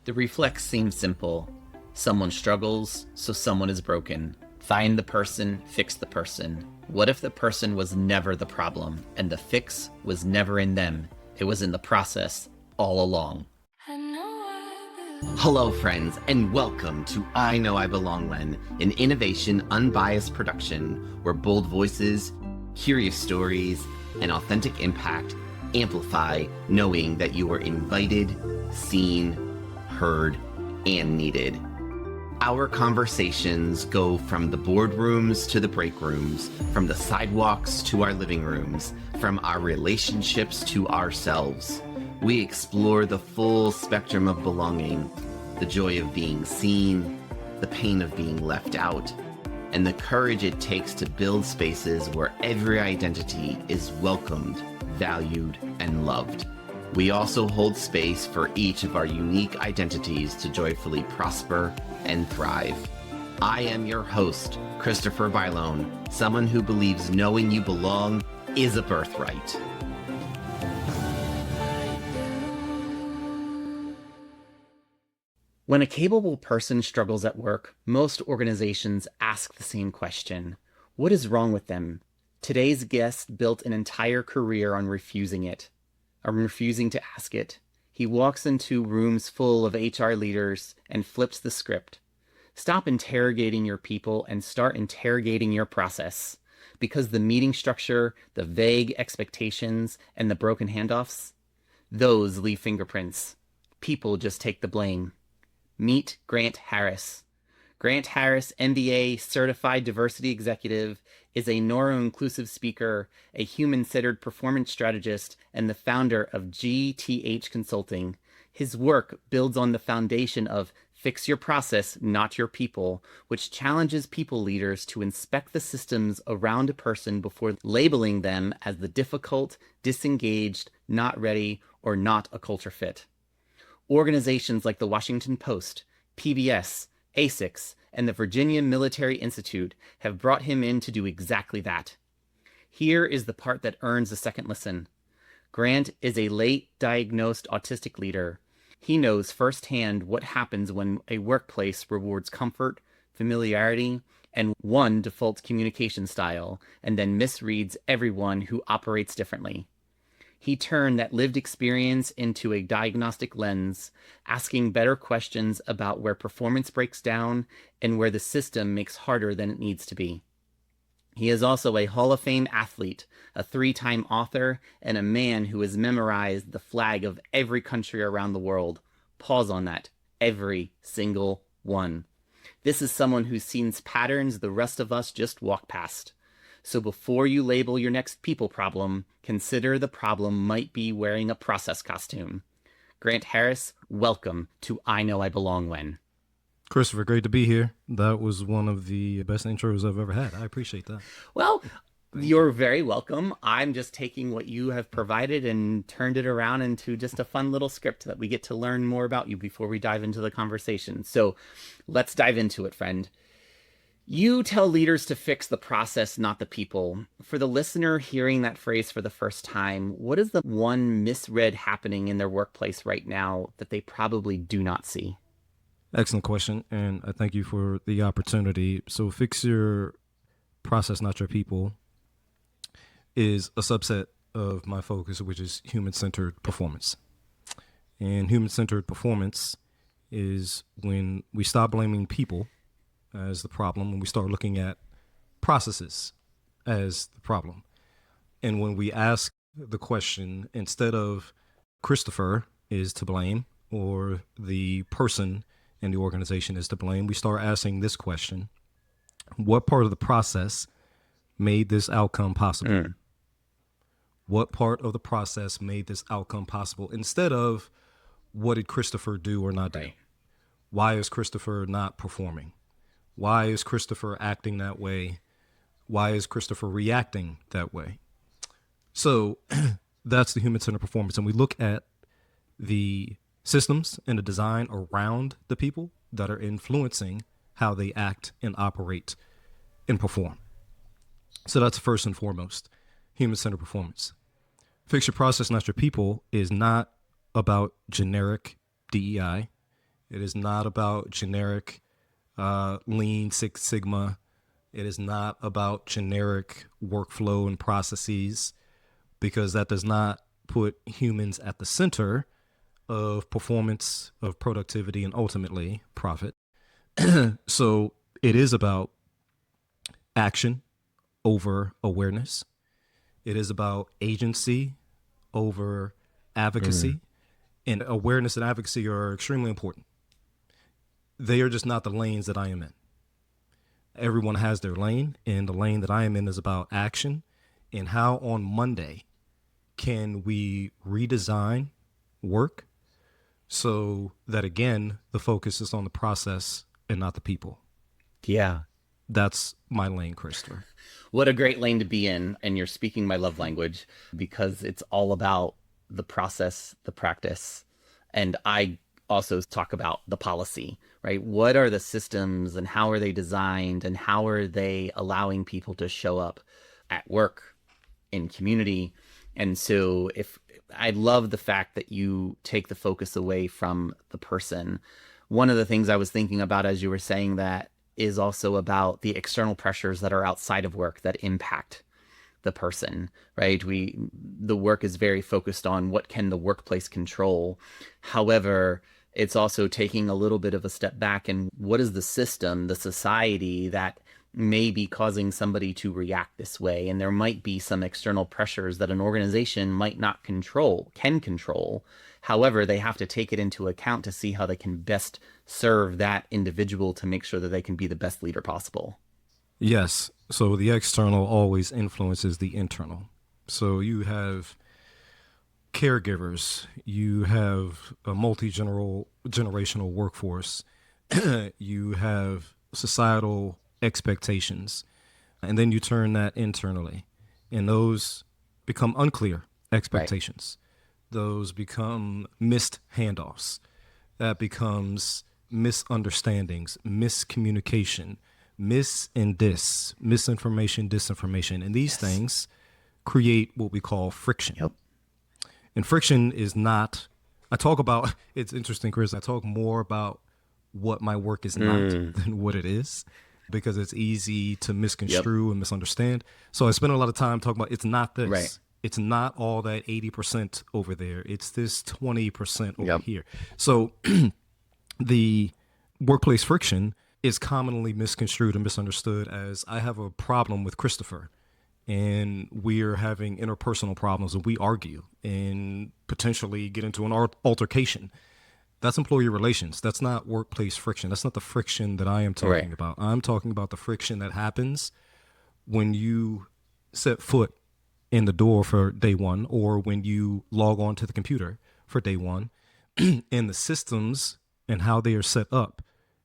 The reflex seems simple. Someone struggles, so someone is broken. Find the person, fix the person. What if the person was never the problem, and the fix was never in them? It was in the process all along. Hello, friends, and welcome to I Know I Belong When, an innovation, unbiased production where bold voices, curious stories, and authentic impact amplify knowing that you are invited, seen, heard, and needed. Our conversations go from the boardrooms to the break rooms, from the sidewalks to our living rooms, from our relationships to ourselves. We explore the full spectrum of belonging, the joy of being seen, the pain of being left out, and the courage it takes to build spaces where every identity is welcomed, valued, and loved. We also hold space for each of our unique identities to joyfully prosper and thrive. I am your host, Christopher Bylone, someone who believes knowing you belong is a birthright. When a capable person struggles at work, most organizations ask the same question: what is wrong with them? Today's guest built an entire career on refusing to ask it. He walks into rooms full of HR leaders and flips the script. Stop interrogating your people and start interrogating your process. Because the meeting structure, the vague expectations, and the broken handoffs, those leave fingerprints. People just take the blame. Meet Grant Harris. Grant Harris, MBA, Certified Diversity Executive, is a neuro-inclusive speaker, a human-centered performance strategist, and the founder of GTH Consulting. His work builds on the foundation of fix your process, not your people, which challenges people leaders to inspect the systems around a person before labeling them as the difficult, disengaged, not ready, or not a culture fit. Organizations like the Washington Post, PBS, ASICS, and the Virginia Military Institute have brought him in to do exactly that. Here is the part that earns a second listen. Grant is a late-diagnosed autistic leader. He knows firsthand what happens when a workplace rewards comfort, familiarity, and one default communication style, and then misreads everyone who operates differently. He turned that lived experience into a diagnostic lens, asking better questions about where performance breaks down and where the system makes harder than it needs to be. He is also a Hall of Fame athlete, a 3-time author, and a man who has memorized the flag of every country around the world. Pause on that. Every single one. This is someone who's seen patterns the rest of us just walk past. So before you label your next people problem, consider the problem might be wearing a process costume. Grant Harris, welcome to I Know I Belong When. Christopher, great to be here. That was one of the best intros I've ever had. I appreciate that. Well, you're very welcome. I'm just taking what you have provided and turned it around into just a fun little script that we get to learn more about you before we dive into the conversation. So let's dive into it, friend. You tell leaders to fix the process, not the people. For the listener hearing that phrase for the first time, what is the one misread happening in their workplace right now that they probably do not see? Excellent question, and I thank you for the opportunity. So fix your process, not your people, is a subset of my focus, which is human-centered performance. And human-centered performance is when we stop blaming people as the problem, when we start looking at processes as the problem. And when we ask the question, instead of Christopher is to blame or the person in the organization is to blame, we start asking this question: what part of the process made this outcome possible? What part of the process made this outcome possible? Instead of what did Christopher do or not do? Right. Why is Christopher not performing? Why is Christopher acting that way? Why is Christopher reacting that way? So that's the human-centered performance. And we look at the systems and the design around the people that are influencing how they act and operate and perform. So that's first and foremost, human-centered performance. Fix your process, not your people is not about generic DEI. It is not about generic Lean Six Sigma. It is not about generic workflow and processes, because that does not put humans at the center of performance, of productivity, and ultimately profit. So it is about action over awareness. It is about agency over Mm. advocacy. And awareness and advocacy are extremely important. They are just not the lanes that I am in. Everyone has their lane, and the lane that I am in is about action and how on Monday can we redesign work so that, again, the focus is on the process and not the people. Yeah. That's my lane, Christopher. What a great lane to be in. And you're speaking my love language because it's all about the process, the practice. And I also talk about the policy, right? What are the systems and how are they designed and how are they allowing people to show up at work, in community? And so if I love the fact that you take the focus away from the person. One of the things I was thinking about as you were saying that is also about the external pressures that are outside of work that impact the person, right? The work is very focused on what can the workplace control. However, it's also taking a little bit of a step back and what is the system, the society that may be causing somebody to react this way. And there might be some external pressures that an organization might not control, can control. However, they have to take it into account to see how they can best serve that individual to make sure that they can be the best leader possible. Yes. So the external always influences the internal. So you have caregivers, you have a generational workforce, you have societal expectations, and then you turn that internally, and those become unclear Right. expectations. Those become missed handoffs. That becomes misunderstandings, miscommunication, misinformation, disinformation. And these Yes. things create what we call friction. Yep. And friction is not, I talk about, it's interesting, Chris, I talk more about what my work is not Mm. than what it is, because it's easy to Yep. misconstrue and misunderstand. So I spend a lot of time talking about it's not Right. this. It's not all that 80% over there. It's this 20% over Yep. here. So the workplace friction is commonly misconstrued and misunderstood as I have a problem with Christopher and we're having interpersonal problems and we argue and potentially get into an altercation. That's employee relations. That's not workplace friction. That's not the friction that I am Right. talking about. I'm talking about the friction that happens when you set foot in the door for day one or when you log on to the computer for day one and the systems and how they are set up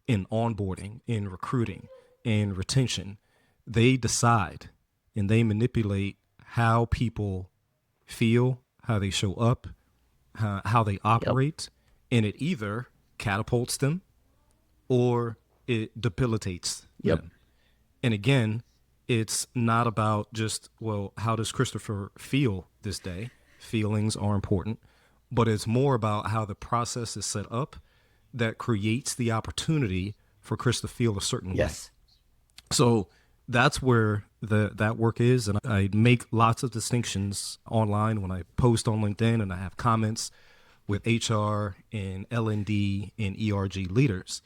in onboarding, in recruiting, in retention. They decide and they manipulate how people feel, how they show up, how they Yep. operate, and it either catapults them or it debilitates Yep. them. And again, it's not about just, well, how does Christopher feel this day? Feelings are important, but it's more about how the process is set up that creates the opportunity for Chris to feel a certain way. Yes. So that's where that work is, and I make lots of distinctions online when I post on LinkedIn, and I have comments with HR and L&D and ERG leaders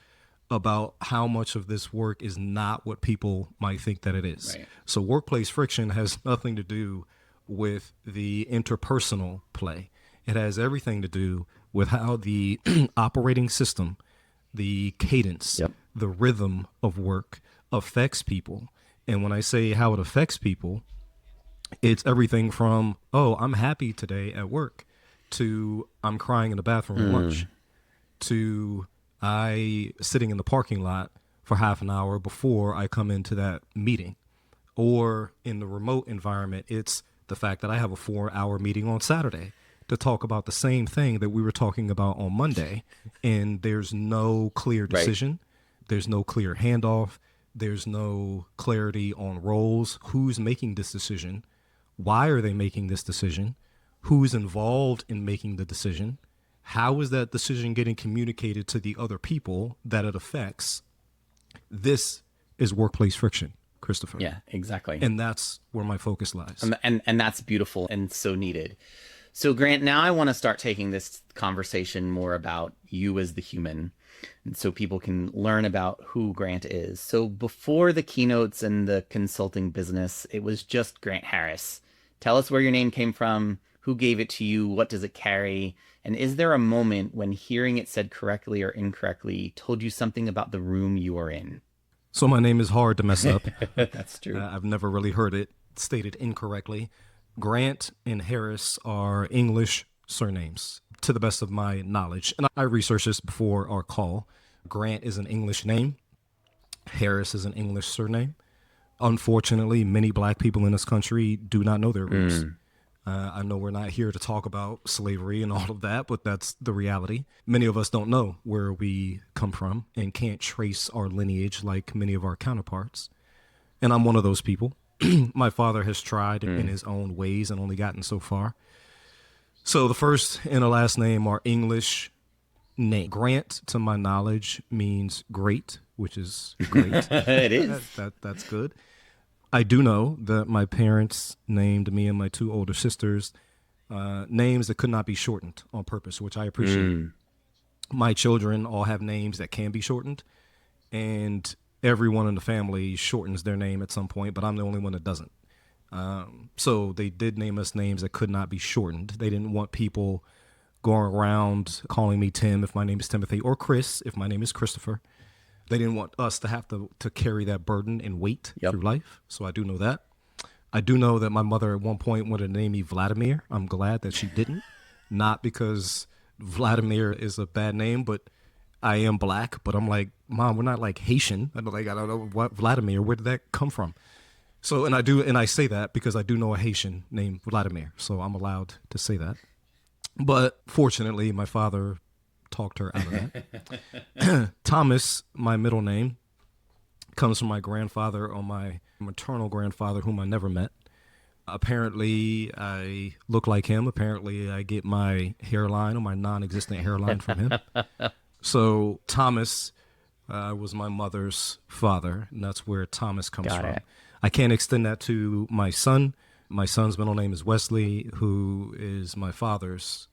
about how much of this work is not what people might think that it is. Right. So workplace friction has nothing to do with the interpersonal play. It has everything to do with how the operating system, the cadence, Yep. the rhythm of work affects people. And when I say how it affects people, it's everything from, oh, I'm happy today at work, to I'm crying in the bathroom at Mm. lunch, to I sitting in the parking lot for half an hour before I come into that meeting. Or in the remote environment, it's the fact that I have a 4 hour meeting on Saturday to talk about the same thing that we were talking about on Monday. And there's no clear Right. decision, there's no clear handoff, there's no clarity on roles. Who's making this decision? Why are they making this decision? Who's involved in making the decision? How is that decision getting communicated to the other people that it affects? This is workplace friction, Christopher. Yeah, exactly. And that's where my focus lies. And that's beautiful and so needed. So Grant, now I want to start taking this conversation more about you as the human, and so people can learn about who Grant is. So before the keynotes and the consulting business, it was just Grant Harris. Tell us where your name came from, who gave it to you, what does it carry, and is there a moment when hearing it said correctly or incorrectly told you something about the room you are in? So my name is hard to mess up. That's true. I've never really heard it stated incorrectly. Grant and Harris are English surnames, to the best of my knowledge. And I researched this before our call. Grant is an English name. Harris is an English surname. Unfortunately, many black people in this country do not know their roots. I know we're not here to talk about slavery and all of that, but that's the reality. Many of us don't know where we come from and can't trace our lineage like many of our counterparts. And I'm one of those people. My father has tried in his own ways and only gotten so far. So the first and the last name are English name. Grant, to my knowledge, means great, which is great. It is. That's good. I do know that my parents named me and my two older sisters names that could not be shortened on purpose, which I appreciate. My children all have names that can be shortened, and everyone in the family shortens their name at some point, but I'm the only one that doesn't. So they did name us names that could not be shortened. They didn't want people going around calling me Tim if my name is Timothy, or Chris if my name is Christopher. They didn't want us to have to carry that burden and weight through life. So I do know that. I do know that my mother at one point wanted to name me Vladimir. I'm glad that she didn't. Not because Vladimir is a bad name, but I am black. But I'm like, Mom, we're not like Haitian. I don't know what Vladimir, where did that come from? So, and I say that because I do know a Haitian named Vladimir. So I'm allowed to say that. But fortunately, my father talked her out of that. Thomas, my middle name, comes from my grandfather or my maternal grandfather, whom I never met. Apparently, I look like him. Apparently, I get my hairline or my non-existent hairline from him. So Thomas was my mother's father, and that's where Thomas comes from. It. I can't extend that to my son. My son's middle name is Wesley, who is my father's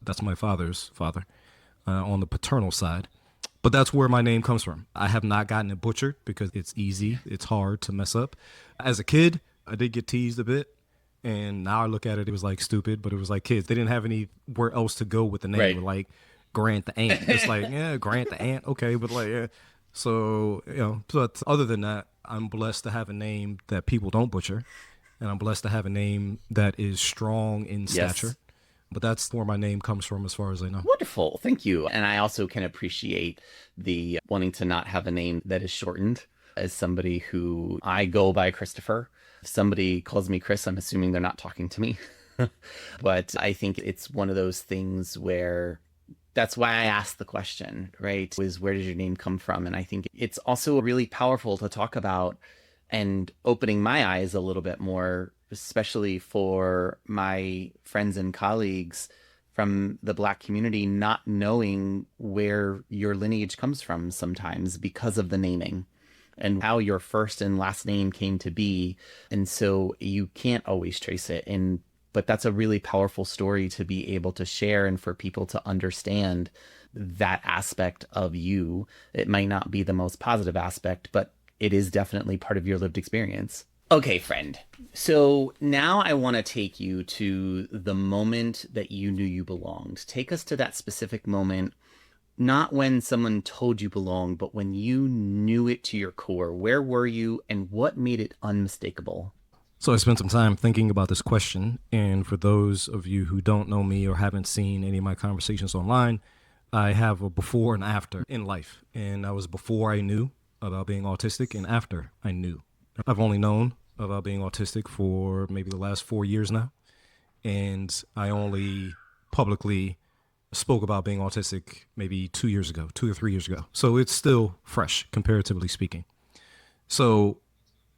father. On the paternal side. But that's where my name comes from. I have not gotten it butchered because it's easy. It's hard to mess up. As a kid, I did get teased a bit. And now I look at it, it was like stupid, but it was like kids. They didn't have anywhere else to go with the name. Right. Like Grant the Ant. It's like, yeah, Grant the Ant. Okay, but like, yeah. So, but other than that, I'm blessed to have a name that people don't butcher. And I'm blessed to have a name that is strong in stature. But that's where my name comes from as far as I know. Wonderful. Thank you. And I also can appreciate the wanting to not have a name that is shortened. As somebody who I go by Christopher, if somebody calls me Chris, I'm assuming they're not talking to me. But I think it's one of those things where that's why I asked the question, right? Is where does your name come from? And I think it's also really powerful to talk about and opening my eyes a little bit more, especially for my friends and colleagues from the Black community, not knowing where your lineage comes from sometimes because of the naming and how your first and last name came to be. And so you can't always trace it. But that's a really powerful story to be able to share and for people to understand that aspect of you. It might not be the most positive aspect, but it is definitely part of your lived experience. Okay, friend. So now I want to take you to the moment that you knew you belonged. Take us to that specific moment, not when someone told you belonged, but when you knew it to your core. Where were you and what made it unmistakable? So I spent some time thinking about this question. And for those of you who don't know me or haven't seen any of my conversations online, I have a before and after in life. And that was before I knew about being autistic and after I knew. I've only known about being autistic for maybe the last 4 years now. And I only publicly spoke about being autistic maybe 2 years ago, 2 or 3 years ago. So it's still fresh, comparatively speaking. So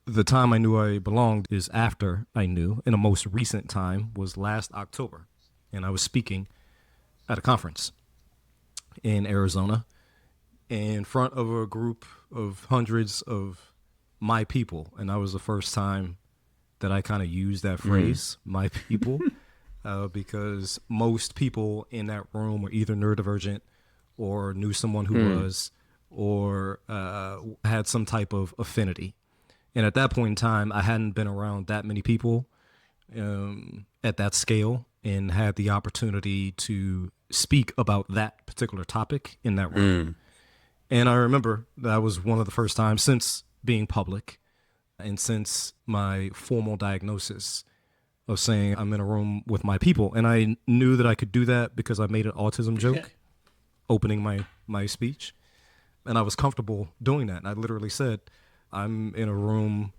the time I knew I belonged is after I knew, and the most recent time was last October. And I was speaking at a conference. in Arizona in front of a group of hundreds of my people. And that was the first time that I kind of used that phrase, my people, because most people in that room were either neurodivergent or knew someone who was, or had some type of affinity. And at that point in time, I hadn't been around that many people at that scale and had the opportunity to speak about that particular topic in that room. And I remember that was one of the first times since being public and since my formal diagnosis of saying I'm in a room with my people. And I knew that I could do that because I made an autism joke opening my speech. And I was comfortable doing that. And I literally said, I'm in a room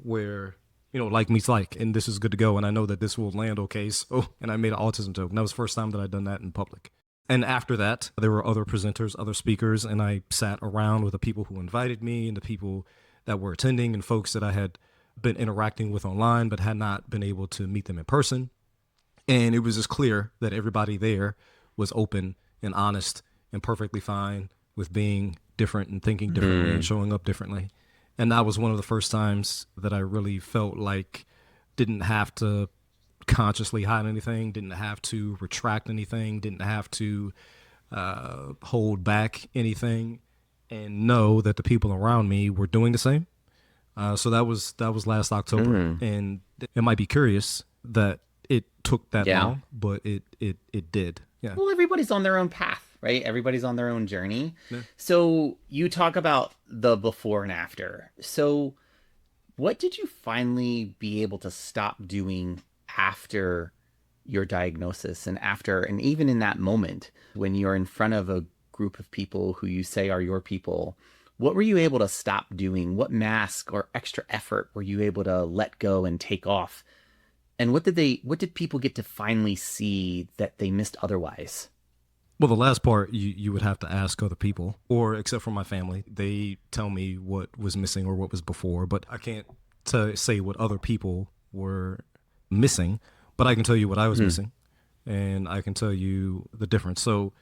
where, like meets like, and this is good to go. And I know that this will land okay. So, and I made an autism joke. And that was the first time that I'd done that in public. And after that, there were other presenters, other speakers, and I sat around with the people who invited me and the people that were attending and folks that I had been interacting with online but had not been able to meet them in person. And it was just clear that everybody there was open and honest and perfectly fine with being different and thinking differently and showing up differently. And that was one of the first times that I really felt like didn't have to consciously hide anything, didn't have to retract anything, didn't have to hold back anything, and know that the people around me were doing the same. So that was last October, and it might be curious that it took that long, but it did. Yeah. Well, everybody's on their own path, right? Everybody's on their own journey. Yeah. So you talk about the before and after. So what did you finally be able to stop doing after your diagnosis and even in that moment when you're in front of a group of people who you say are your people? What were you able to stop doing? What mask or extra effort were you able to let go and take off? And what did people get to finally see that they missed otherwise? Well, the last part you would have to ask other people, or except for my family, they tell me what was missing or what was before, but I can't say what other people were missing, but I can tell you what I was missing, and I can tell you the difference. So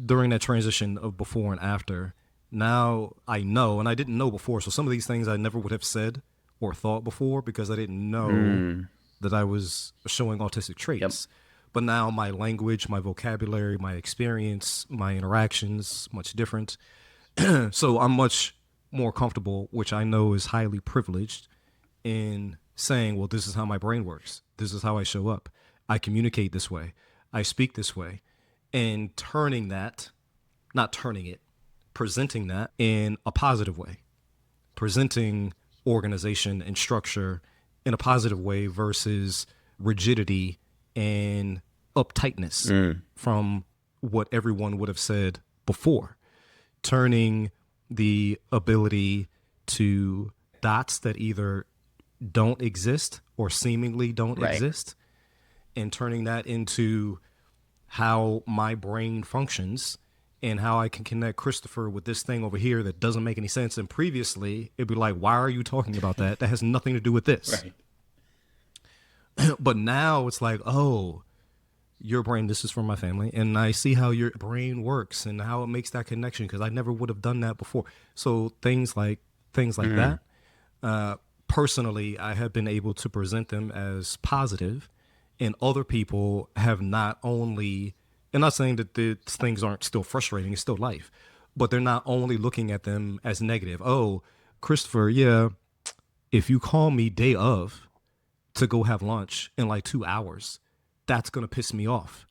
during that transition of before and after, now I know, and I didn't know before, so some of these things I never would have said or thought before because I didn't know that I was showing autistic traits. Yep. But now my language, my vocabulary, my experience, my interactions, much different. So I'm much more comfortable, which I know is highly privileged, in saying, well, this is how my brain works. This is how I show up. I communicate this way. I speak this way. And turning that, not turning it, presenting that in a positive way. Presenting organization and structure in a positive way versus rigidity and uptightness from what everyone would have said before. Turning the ability to dots that either don't exist or seemingly don't exist, and turning that into how my brain functions and how I can connect Christopher with this thing over here that doesn't make any sense. And previously, it'd be like, why are you talking about that? That has nothing to do with this. Right. But now it's like, oh, your brain, this is from my family, and I see how your brain works and how it makes that connection because I never would have done that before. So things like that. Personally, I have been able to present them as positive, and other people have not only, and not saying that the things aren't still frustrating, it's still life, but they're not only looking at them as negative. Oh, Christopher, yeah, if you call me day of to go have lunch in like 2 hours, that's going to piss me off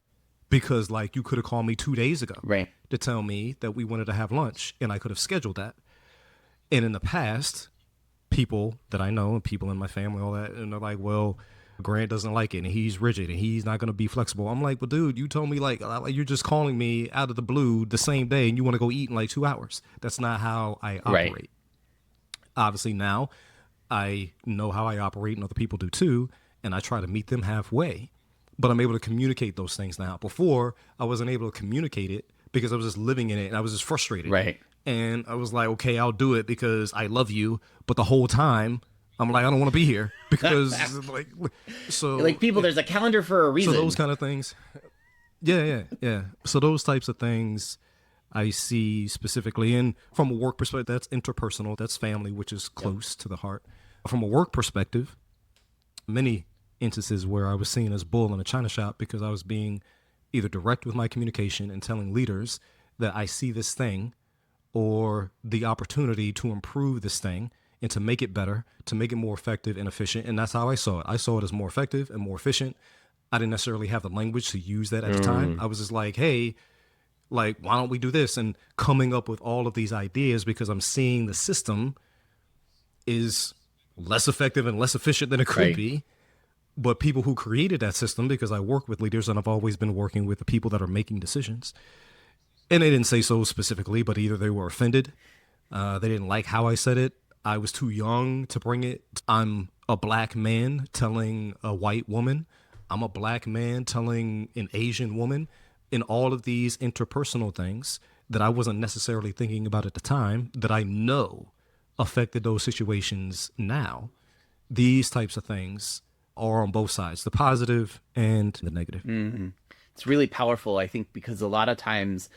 because like you could have called me 2 days ago to tell me that we wanted to have lunch and I could have scheduled that. And in the past, people that I know and people in my family, all that, and they're like, well, Grant doesn't like it and he's rigid and he's not going to be flexible. I'm like, well, dude, you told me like you're just calling me out of the blue the same day and you want to go eat in like 2 hours. That's not how I operate. Right. Obviously now I know how I operate and other people do too, and I try to meet them halfway. But I'm able to communicate those things now. Before, I wasn't able to communicate it because I was just living in it and I was just frustrated. Right. And I was like, okay, I'll do it because I love you. But the whole time, I'm like, I don't want to be here because like, so Like people, there's a calendar for a reason. So those kind of things. Yeah. So those types of things I see specifically. And from a work perspective, that's interpersonal, that's family, which is Yep. close to the heart. From a work perspective, many instances where I was seen as bull in a china shop because I was being either direct with my communication and telling leaders that I see this thing or the opportunity to improve this thing and to make it better, to make it more effective and efficient. And that's how I saw it. I saw it as more effective and more efficient. I didn't necessarily have the language to use that at the time. Mm, I was just like, hey, like, why don't we do this? And coming up with all of these ideas because I'm seeing the system is less effective and less efficient than it could right. be. But people who created that system, because I work with leaders and I've always been working with the people that are making decisions, and they didn't say so specifically, but either they were offended, they didn't like how I said it, I was too young to bring it. I'm a black man telling a white woman, I'm a black man telling an Asian woman, in all of these interpersonal things that I wasn't necessarily thinking about at the time that I know affected those situations now. These types of things are on both sides, the positive and the negative. Mm. It's really powerful, I think, because a lot of times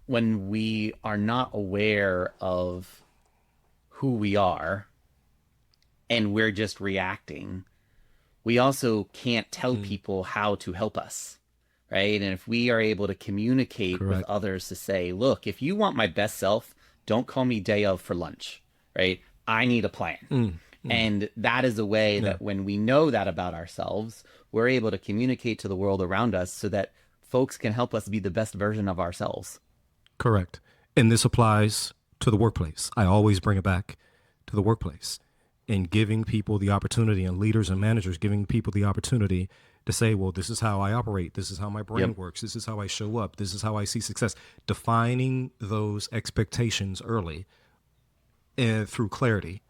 when we are not aware of who we are and we're just reacting, we also can't tell Mm, people how to help us, right? And if we are able to communicate with correct. others to say, look, if you want my best self, don't call me day of for lunch, right? I need a plan. Mm, mm, And that is a way yeah, that when we know that about ourselves, we're able to communicate to the world around us so that folks can help us be the best version of ourselves. correct. And this applies to the workplace. I always bring it back to the workplace and giving people the opportunity, and leaders and managers giving people the opportunity to say, well, this is how I operate. This is how my Yep. brain works. This is how I show up. This is how I see success. Defining those expectations early and through clarity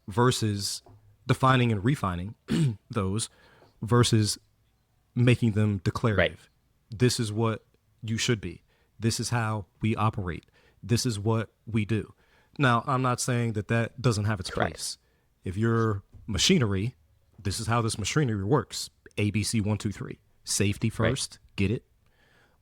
versus defining and refining those versus making them Right. declarative. This is what you should be. This is how we operate. This is what we do. Now, I'm not saying that that doesn't have its Correct. place. If you're machinery, this is how this machinery works. ABC 1, 2, 3. Safety Right. first, get it?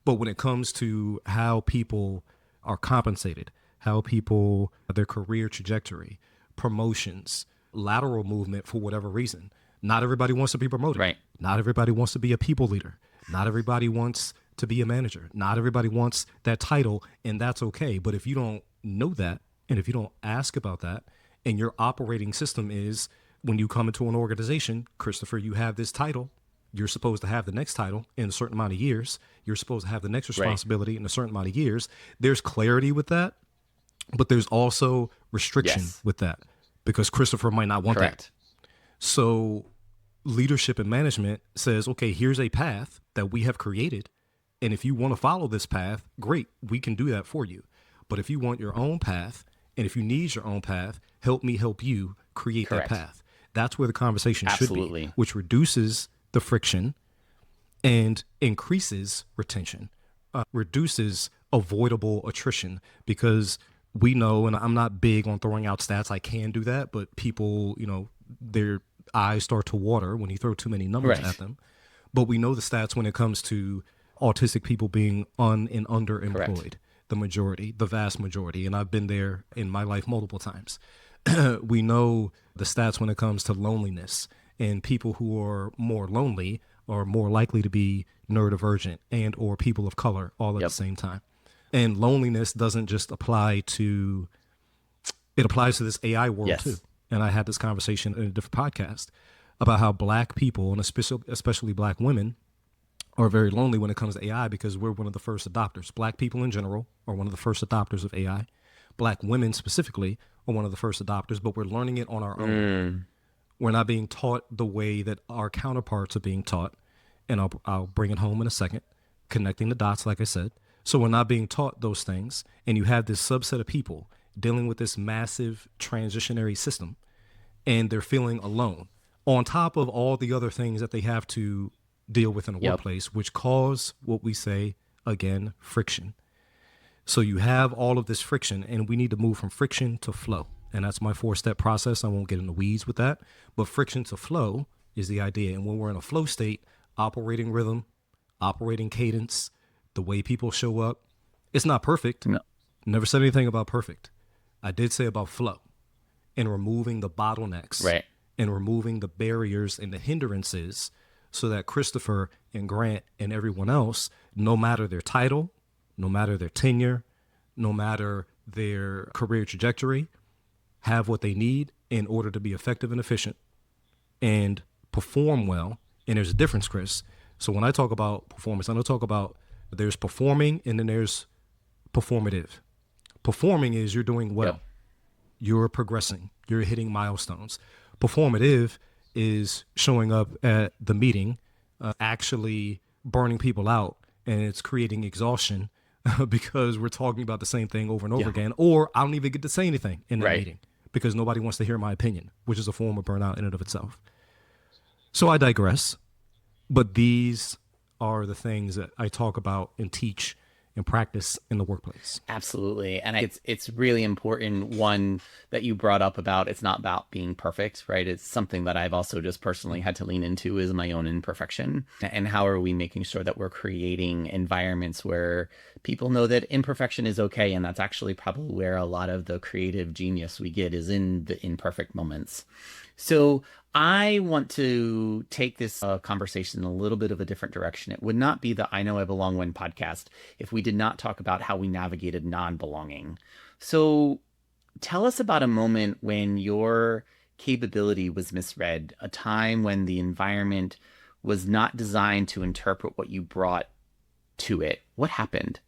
But when it comes to how people are compensated, how people, their career trajectory, promotions, lateral movement for whatever reason, not everybody wants to be promoted. Right. Not everybody wants to be a people leader. Not everybody wants to be a manager. Not everybody wants that title, and that's okay. But if you don't know that, and if you don't ask about that, and your operating system is when you come into an organization, Christopher, you have this title, you're supposed to have the next title in a certain amount of years. You're supposed to have the next Right. responsibility in a certain amount of years. There's clarity with that, but there's also restriction Yes. with that because Christopher might not want that. Correct. So leadership and management says, okay, here's a path that we have created. And if you want to follow this path, great, we can do that for you. But if you want your own path, and if you need your own path, help me help you create that Correct. path. That's where the conversation should be, Absolutely. which reduces the friction and increases retention, reduces avoidable attrition because we know, and I'm not big on throwing out stats, I can do that, but people, their eyes start to water when you throw too many numbers Right. at them. But we know the stats when it comes to autistic people being and Correct. underemployed, the majority, the vast majority. And I've been there in my life multiple times. We know the stats when it comes to loneliness, and people who are more lonely are more likely to be neurodivergent and or people of color all at the Yep. same time. And loneliness doesn't just apply to, it applies to this AI world too. Yes. And I had this conversation in a different podcast about how black people and especially black women are very lonely when it comes to AI because we're one of the first adopters. Black people in general are one of the first adopters of AI. Black women specifically are one of the first adopters, but we're learning it on our own. Mm, We're not being taught the way that our counterparts are being taught. And I'll bring it home in a second, connecting the dots, like I said. So we're not being taught those things. And you have this subset of people dealing with this massive transitionary system, and they're feeling alone on top of all the other things that they have to deal with in a yep. workplace, which cause what we say, again, friction. So you have all of this friction, and we need to move from friction to flow. And that's my 4-step process. I won't get in the weeds with that. But friction to flow is the idea. And when we're in a flow state, operating rhythm, operating cadence, the way people show up. It's not perfect. No. Never said anything about perfect. I did say about flow and removing the bottlenecks Right. and removing the barriers and the hindrances so that Christopher and Grant and everyone else, no matter their title, no matter their tenure, no matter their career trajectory, have what they need in order to be effective and efficient and perform well. And there's a difference, Chris. So when I talk about performance, I don't talk about there's performing and then there's performative. Performing is you're doing well. Yep. You're progressing. You're hitting milestones. Performative is showing up at the meeting, actually burning people out, and it's creating exhaustion because we're talking about the same thing over and over again, or I don't even get to say anything in that meeting because nobody wants to hear my opinion, which is a form of burnout in and of itself. So I digress, but these are the things that I talk about and teach and practice in the workplace. Absolutely. And it's really important, one, that you brought up about it's not about being perfect, right? It's something that I've also just personally had to lean into is my own imperfection. And how are we making sure that we're creating environments where people know that imperfection is okay? And that's actually probably where a lot of the creative genius we get is in the imperfect moments. So I want to take this conversation in a little bit of a different direction. It would not be the I Know I Belong When podcast if we did not talk about how we navigated non-belonging. So tell us about a moment when your capability was misread, a time when the environment was not designed to interpret what you brought to it. What happened?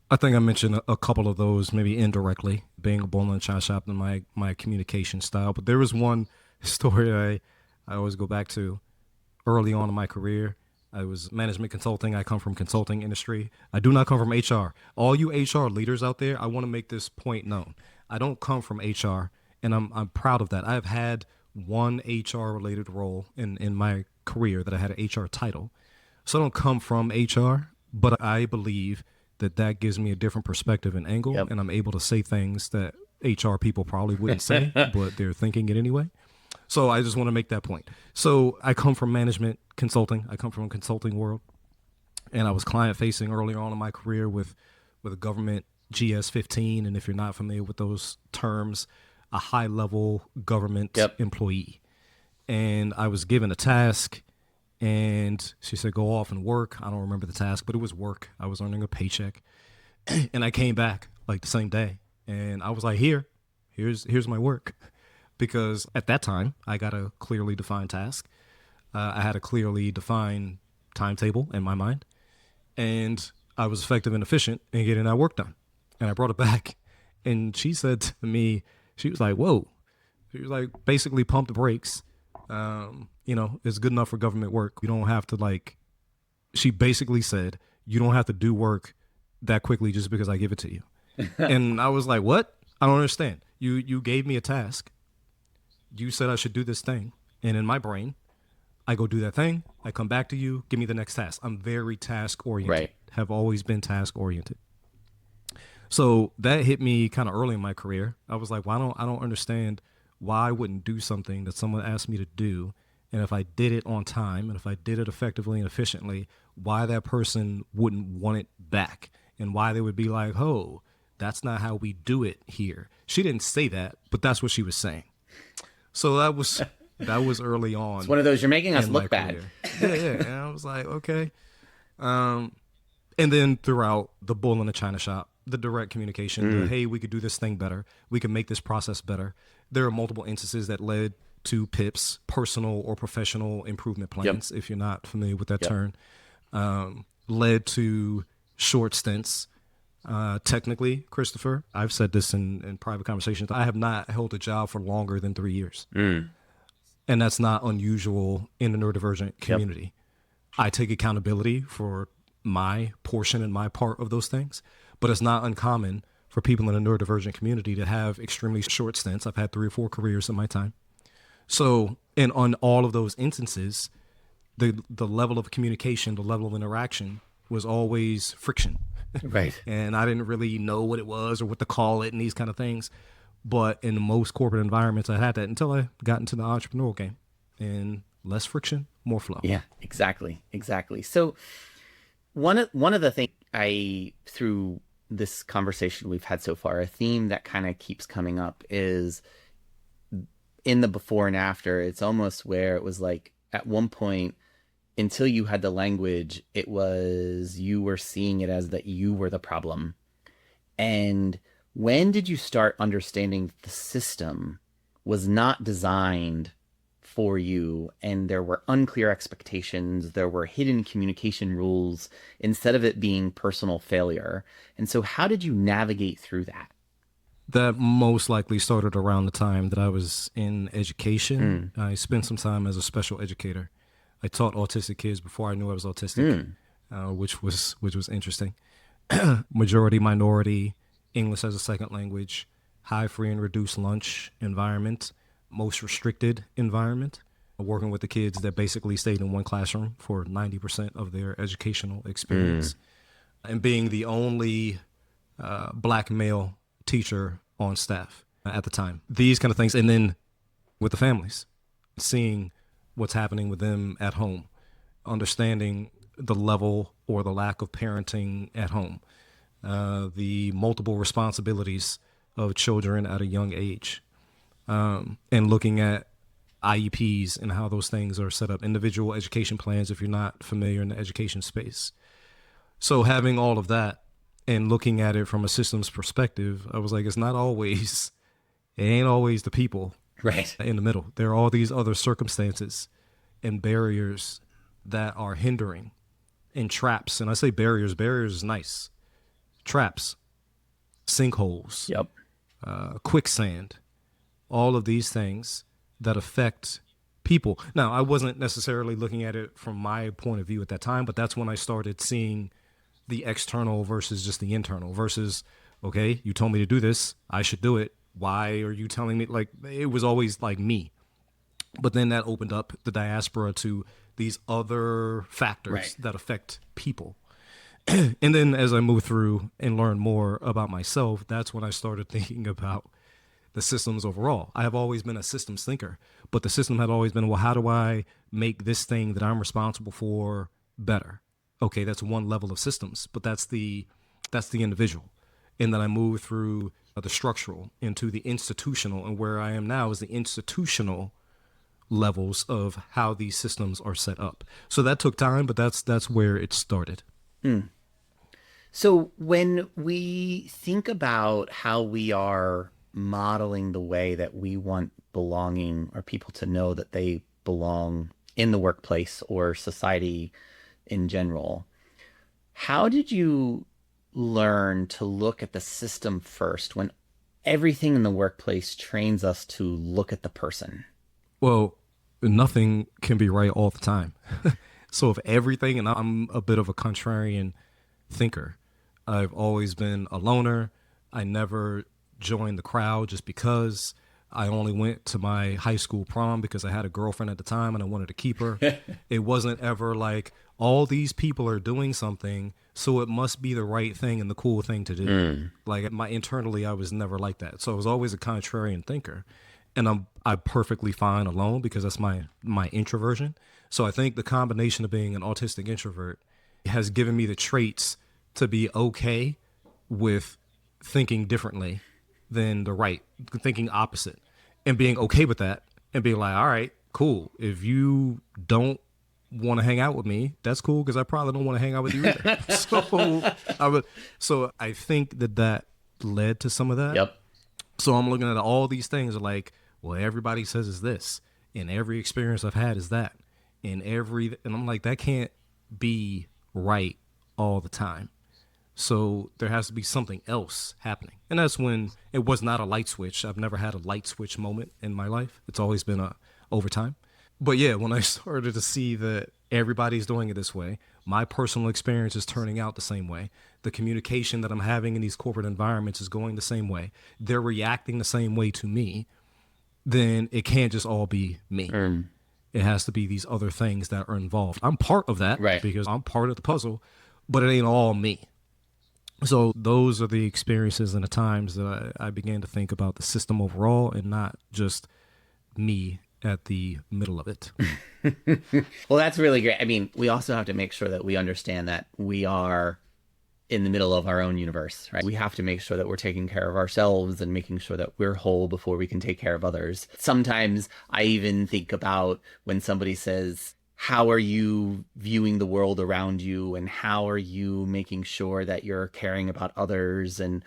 I think I mentioned a couple of those, maybe indirectly, being a bull in a china shop and my communication style. But there was one story I always go back to early on in my career. I was management consulting. I come from consulting industry. I do not come from HR. All you HR leaders out there, I want to make this point known. I don't come from HR, and I'm proud of that. I've had one HR related role in my career that I had an HR title. So I don't come from HR, but I believe that gives me a different perspective and angle, and I'm able to say things that HR people probably wouldn't say, but they're thinking it anyway. So I just want to make that point. So I come from management consulting. I come from a consulting world, and I was client facing earlier on in my career with a government GS-15. And if you're not familiar with those terms, a high level government employee. And I was given a task, and she said, go off and work. I don't remember the task, but it was work. I was earning a paycheck, and I came back like the same day, and I was like, here's my work. Because at that time, I got a clearly defined task. I had a clearly defined timetable in my mind. And I was effective and efficient in getting that work done. And I brought it back. And she said to me, she was like, whoa. She was like, basically pump the brakes. It's good enough for government work. You don't have to she basically said, you don't have to do work that quickly just because I give it to you. And I was like, what? I don't understand. You gave me a task. You said I should do this thing. And in my brain, I go do that thing. I come back to you. Give me the next task. I'm very task oriented. Right. Have always been task oriented. So that hit me kind of early in my career. I was like, well, I don't understand why I wouldn't do something that someone asked me to do. And if I did it on time and if I did it effectively and efficiently, why that person wouldn't want it back and why they would be like, oh, that's not how we do it here. She didn't say that, but that's what she was saying. So that was early on. It's one of those, you're making us look bad. Yeah. And I was like, okay. And then throughout the bull in the china shop, the direct communication, the, hey, we could do this thing better. We could make this process better. There are multiple instances that led to PIPs, personal or professional improvement plans, if you're not familiar with that term, led to short stints. Technically, Christopher, I've said this in private conversations, I have not held a job for longer than 3 years. And that's not unusual in the neurodivergent community. I take accountability for my portion and my part of those things, but it's not uncommon for people in the neurodivergent community to have extremely short stints. I've had 3 or 4 careers in my time. So, and on all of those instances, the level of communication, the level of interaction was always friction. Right. And I didn't really know what it was or what to call it and these kind of things. But in most corporate environments, I had that until I got into the entrepreneurial game. And less friction, more flow. Yeah, exactly. So One of the things I through this conversation we've had so far, a theme that kind of keeps coming up is in the before and after. It's almost where it was like at one point, until you had the language, it was you were seeing it as that you were the problem. And when did you start understanding the system was not designed for you and there were unclear expectations, there were hidden communication rules instead of it being personal failure? And so, how did you navigate through that? That most likely started around the time that I was in education. Mm, I spent some time as a special educator. I taught autistic kids before I knew I was autistic, mm, which was interesting. Majority minority, English as a second language, high free and reduced lunch environment, most restricted environment. Working with the kids that basically stayed in one classroom for 90% of their educational mm. experience, and being the only black male teacher on staff at the time. These kind of things. And then with the families, seeing what's happening with them at home, understanding the level or the lack of parenting at home, the multiple responsibilities of children at a young age, and looking at IEPs and how those things are set up, individual education plans, if you're not familiar in the education space. So having all of that and looking at it from a systems perspective, I was like, it's not always, it ain't always the people Right. in the middle. There are all these other circumstances and barriers that are hindering and traps. And I say barriers, barriers is nice. Traps, sinkholes, Yep. quicksand, all of these things that affect people. Now, I wasn't necessarily looking at it from my point of view at that time, but that's when I started seeing the external versus just the internal versus, okay, you told me to do this, I should do it. Why are you telling me? Like, it was always like me. But then that opened up the diaspora to these other factors Right. that affect people. And then as I moved through and learned more about myself, that's when I started thinking about the systems overall. I have always been a systems thinker, but the system had always been, well, how do I make this thing that I'm responsible for better? Okay, that's one level of systems, but that's the individual. And then I moved through the structural into the institutional, and where I am now is the institutional levels of how these systems are set up. So that took time, but that's where it started. Mm. So when we think about how we are modeling the way that we want belonging or people to know that they belong in the workplace or society in general, how did you learn to look at the system first when everything in the workplace trains us to look at the person? Well, nothing can be right all the time. So if everything, and I'm a bit of a contrarian thinker, I've always been a loner. I never joined the crowd just because. I only went to my high school prom because I had a girlfriend at the time and I wanted to keep her. It wasn't ever like all these people are doing something, so it must be the right thing and the cool thing to do. Mm. Like my internally, I was never like that. So I was always a contrarian thinker, and I'm perfectly fine alone because that's my introversion. So I think the combination of being an autistic introvert has given me the traits to be okay with thinking differently than the right, thinking opposite, and being okay with that and being like, all right, cool. If you don't want to hang out with me, that's cool because I probably don't want to hang out with you either. So I think that led to some of that. Yep. So I'm looking at all these things like, well, everybody says is this, and every experience I've had is that, and I'm like, that can't be right all the time. So there has to be something else happening. And that's when it was not a light switch. I've never had a light switch moment in my life. It's always been over time. But yeah, when I started to see that everybody's doing it this way, my personal experience is turning out the same way. The communication that I'm having in these corporate environments is going the same way. They're reacting the same way to me. Then it can't just all be me. Mm. It has to be these other things that are involved. I'm part of that Right. because I'm part of the puzzle, but it ain't all me. So those are the experiences and the times that I began to think about the system overall and not just me at the middle of it. Well, that's really great. I mean, we also have to make sure that we understand that we are in the middle of our own universe, right? We have to make sure that we're taking care of ourselves and making sure that we're whole before we can take care of others. Sometimes I even think about when somebody says, how are you viewing the world around you and how are you making sure that you're caring about others? And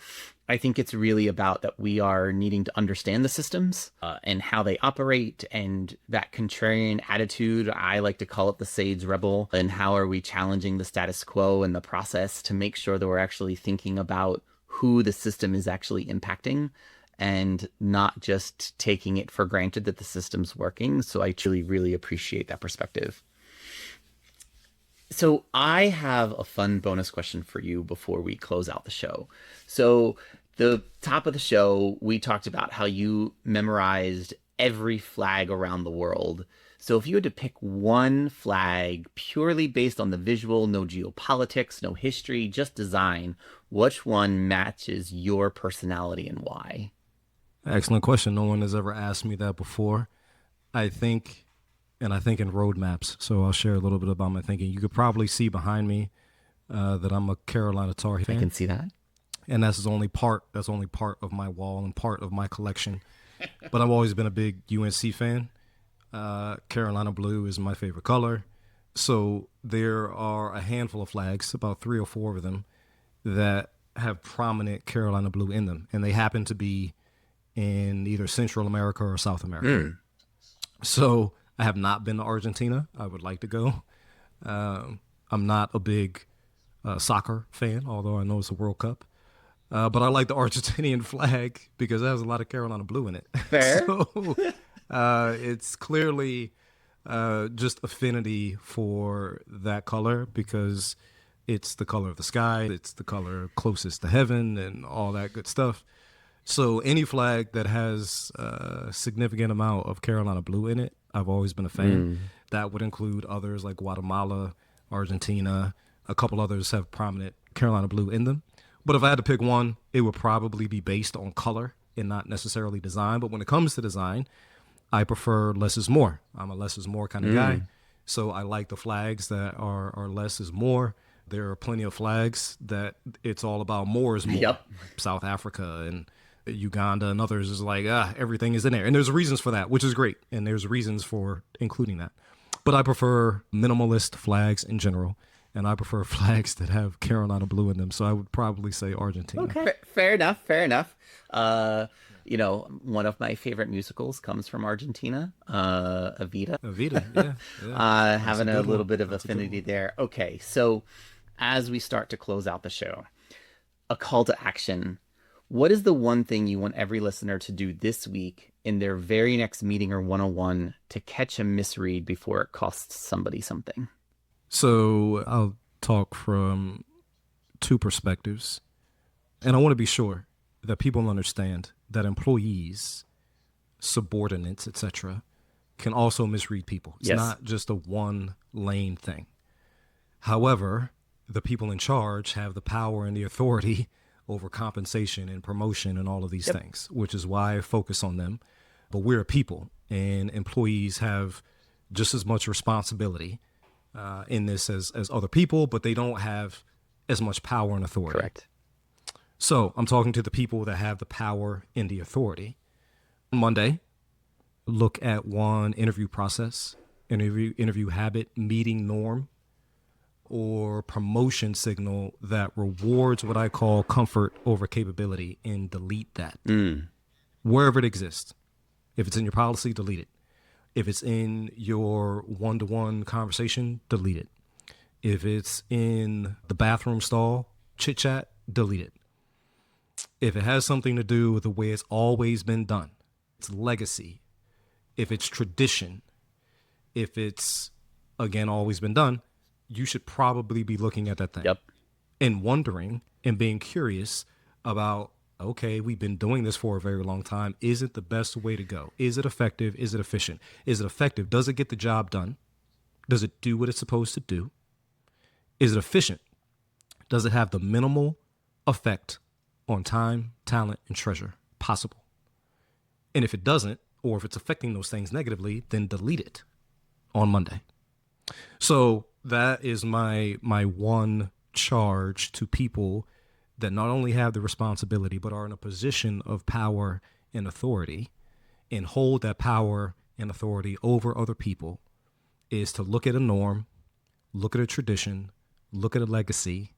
I think it's really about that we are needing to understand the systems and how they operate, and that contrarian attitude. I like to call it the sage rebel. And how are we challenging the status quo and the process to make sure that we're actually thinking about who the system is actually impacting and not just taking it for granted that the system's working. So I truly, really appreciate that perspective. So I have a fun bonus question for you before we close out the show. So the top of the show, we talked about how you memorized every flag around the world. So if you had to pick one flag purely based on the visual, no geopolitics, no history, just design, which one matches your personality and why? Excellent question. No one has ever asked me that before. I think, and I think in roadmaps. So I'll share a little bit about my thinking. You could probably see behind me that I'm a Carolina Tar fan. I can see that. And that's only part of my wall and part of my collection. But I've always been a big UNC fan. Carolina blue is my favorite color. So there are a handful of flags, about 3 or 4 of them, that have prominent Carolina blue in them. And they happen to be in either Central America or South America. So I have not been to Argentina. I would like to go. I'm not a big soccer fan, although I know it's a World Cup. But I like the Argentinian flag because it has a lot of Carolina blue in it. Fair. So it's clearly just affinity for that color because it's the color of the sky. It's the color closest to heaven and all that good stuff. So any flag that has a significant amount of Carolina blue in it, I've always been a fan. That would include others like Guatemala, Argentina. A couple others have prominent Carolina blue in them. But if I had to pick one, it would probably be based on color and not necessarily design. But when it comes to design, I prefer less is more. I'm a less is more kind of guy. So I like the flags that are less is more. There are plenty of flags that it's all about more is more. Yep. South Africa and Uganda and others is like, everything is in there. And there's reasons for that, which is great. And there's reasons for including that. But I prefer minimalist flags in general. And I prefer flags that have Carolina blue in them. So I would probably say Argentina. Okay. Fair enough. Fair enough. One of my favorite musicals comes from Argentina, Evita. Evita, yeah. Having a little bit of affinity there. Okay. So as we start to close out the show, a call to action. What is the one thing you want every listener to do this week in their very next meeting or one-on-one to catch a misread before it costs somebody something? So I'll talk from 2 perspectives. And I want to be sure that people understand that employees, subordinates, etc., can also misread people. It's not just a one-lane thing. However, the people in charge have the power and the authority over compensation and promotion and all of these things, which is why I focus on them. But we're a people, and employees have just as much responsibility in this as other people, but they don't have as much power and authority. Correct. So I'm talking to the people that have the power and the authority. Monday, look at one interview process, interview habit, meeting norm, or promotion signal that rewards what I call comfort over capability, and delete that. Wherever it exists. If it's in your policy, delete it. If it's in your one-to-one conversation, delete it. If it's in the bathroom stall, chit-chat, delete it. If it has something to do with the way it's always been done, it's legacy, if it's tradition, if it's, again, always been done, you should probably be looking at that thing. And wondering and being curious about, okay, we've been doing this for a very long time. Is it the best way to go? Is it effective? Is it efficient? Is it effective? Does it get the job done? Does it do what it's supposed to do? Is it efficient? Does it have the minimal effect on time, talent, and treasure possible? And if it doesn't, or if it's affecting those things negatively, then delete it on Monday. So that is my one charge to people that not only have the responsibility, but are in a position of power and authority and hold that power and authority over other people, is to look at a norm, look at a tradition, look at a legacy,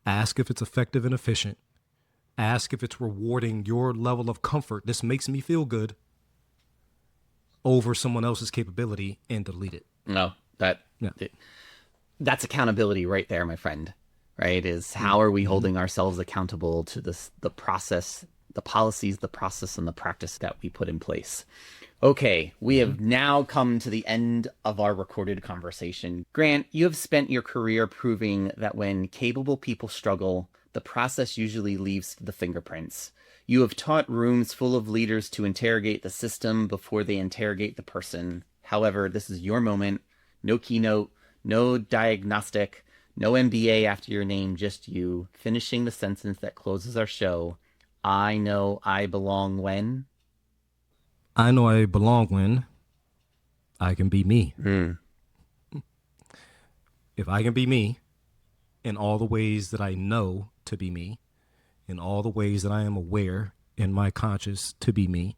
ask if it's effective and efficient, ask if it's rewarding your level of comfort. This makes me feel good over someone else's capability, and delete it. No, Yeah. that's accountability right there, my friend. Right? Is how are we holding ourselves accountable to the process, the policies, the process, and the practice that we put in place. Okay, we have now come to the end of our recorded conversation. Grant, you have spent your career proving that when capable people struggle, the process usually leaves the fingerprints. You have taught rooms full of leaders to interrogate the system before they interrogate the person. However, this is your moment. No keynote, no diagnostic, no MBA after your name, just you finishing the sentence that closes our show. I know I belong when? I know I belong when I can be me. If I can be me in all the ways that I know to be me, in all the ways that I am aware in my conscious to be me,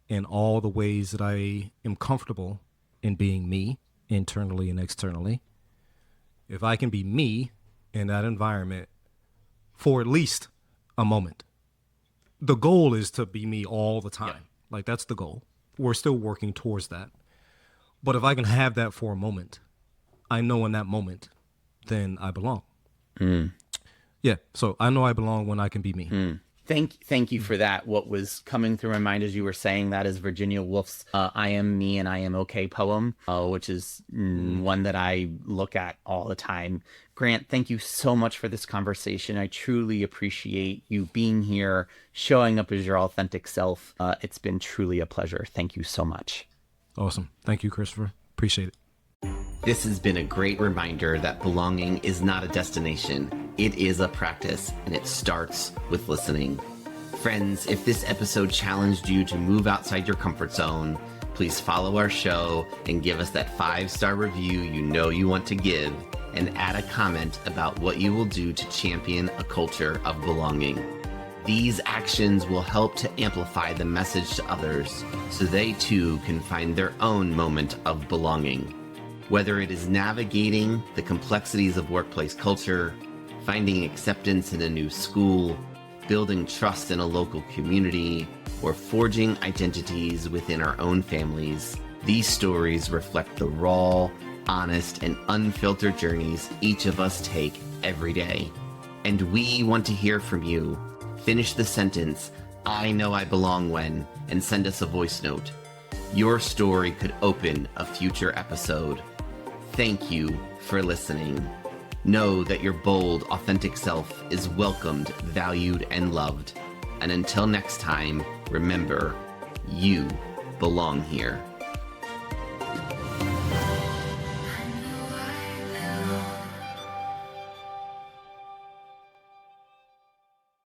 in all the ways that I am comfortable in being me, internally and externally, if I can be me in that environment for at least a moment. The goal is to be me all the time. Yeah. Like, that's the goal. We're still working towards that. But if I can have that for a moment, I know in that moment, then I belong. Yeah, so I know I belong when I can be me. Thank you for that. What was coming through my mind as you were saying that is Virginia Woolf's I Am Me and I Am Okay poem, which is one that I look at all the time. Grant, thank you so much for this conversation. I truly appreciate you being here, showing up as your authentic self. It's been truly a pleasure. Thank you so much. Awesome. Thank you, Christopher. Appreciate it. This has been a great reminder that belonging is not a destination. It is a practice, and it starts with listening. Friends, if this episode challenged you to move outside your comfort zone, please follow our show and give us that 5-star review you know you want to give, and add a comment about what you will do to champion a culture of belonging. These actions will help to amplify the message to others so they too can find their own moment of belonging. Whether it is navigating the complexities of workplace culture, finding acceptance in a new school, building trust in a local community, or forging identities within our own families, these stories reflect the raw, honest, and unfiltered journeys each of us take every day. And we want to hear from you. Finish the sentence, I know I belong when, and send us a voice note. Your story could open a future episode. Thank you for listening. Know that your bold, authentic self is welcomed, valued, and loved. And until next time, remember, you belong here.